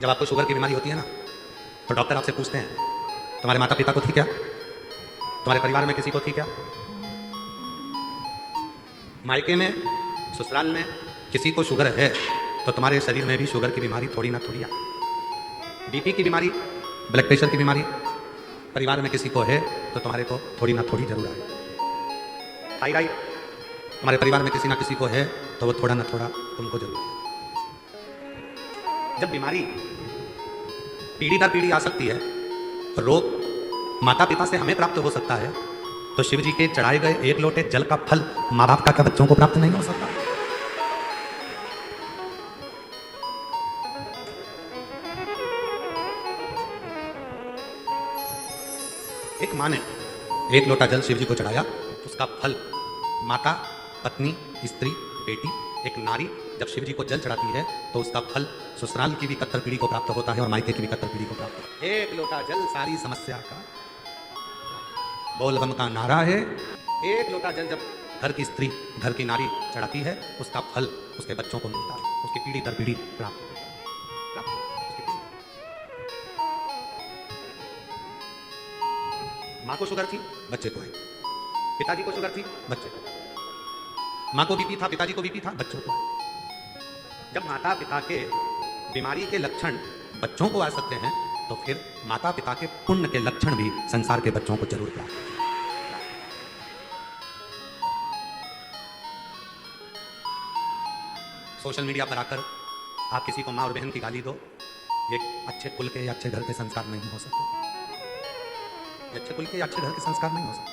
जब आपको शुगर की बीमारी होती है ना, तो डॉक्टर आपसे पूछते हैं तुम्हारे माता पिता को थी क्या, तुम्हारे परिवार में किसी को थी क्या, मायके में ससुराल में किसी को शुगर है तो तुम्हारे शरीर में भी शुगर की बीमारी थोड़ी ना थोड़ी आए। बीपी की बीमारी, ब्लड प्रेशर की बीमारी परिवार में किसी को है तो तुम्हारे को थोड़ी ना थोड़ी जरूर आए। थायराइड तुम्हारे परिवार में किसी ना किसी को है तो वो थोड़ा ना थोड़ा तुमको जरूर है। जब बीमारी पीढ़ी दर पीढ़ी आ सकती है, रोग माता पिता से हमें प्राप्त हो सकता है, तो शिव जी के चढ़ाए गए एक लोटे जल का फल माँ बाप का क्या बच्चों को प्राप्त नहीं हो सकता? एक माँ ने एक लोटा जल शिव जी को चढ़ाया, उसका फल माता, पत्नी, स्त्री, बेटी, एक नारी जब शिव जी को जल चढ़ाती है तो उसका फल ससुराल की भी कत्तर पीढ़ी को प्राप्त होता है और मायके की भी कत्तर पीढ़ी को प्राप्त होता है। एक लोटा जल सारी समस्या का बोलबम का नारा है। एक लोटा जल जब घर की स्त्री, घर की नारी चढ़ाती है, उसका फल उसके बच्चों को मिलता है, उसकी पीढ़ी दर पीढ़ी प्राप्त होता है। माँ को शुगर थी, बच्चे को है। पिताजी को शुगर थी, बच्चे को। माँ को बीपी था, पिताजी को बीपी था, बच्चों को है। जब माता पिता के बीमारी के लक्षण बच्चों को आ सकते हैं तो फिर माता पिता के पुण्य के लक्षण भी संसार के बच्चों को जरूर प्राप्त हैं। सोशल मीडिया पर आकर आप किसी को माँ और बहन की गाली दो, ये अच्छे कुल के या अच्छे घर के संस्कार नहीं हो सकते। अच्छे कुल के या अच्छे घर के संस्कार नहीं हो सकते।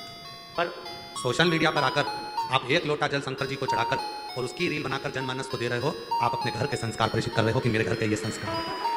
पर सोशल मीडिया पर आकर आप एक लोटा जल शंकर जी को चढ़ाकर और उसकी रील बनाकर जनमानस को दे रहे हो, आप अपने घर के संस्कार परिचित कर रहे हो कि मेरे घर के ये संस्कार है।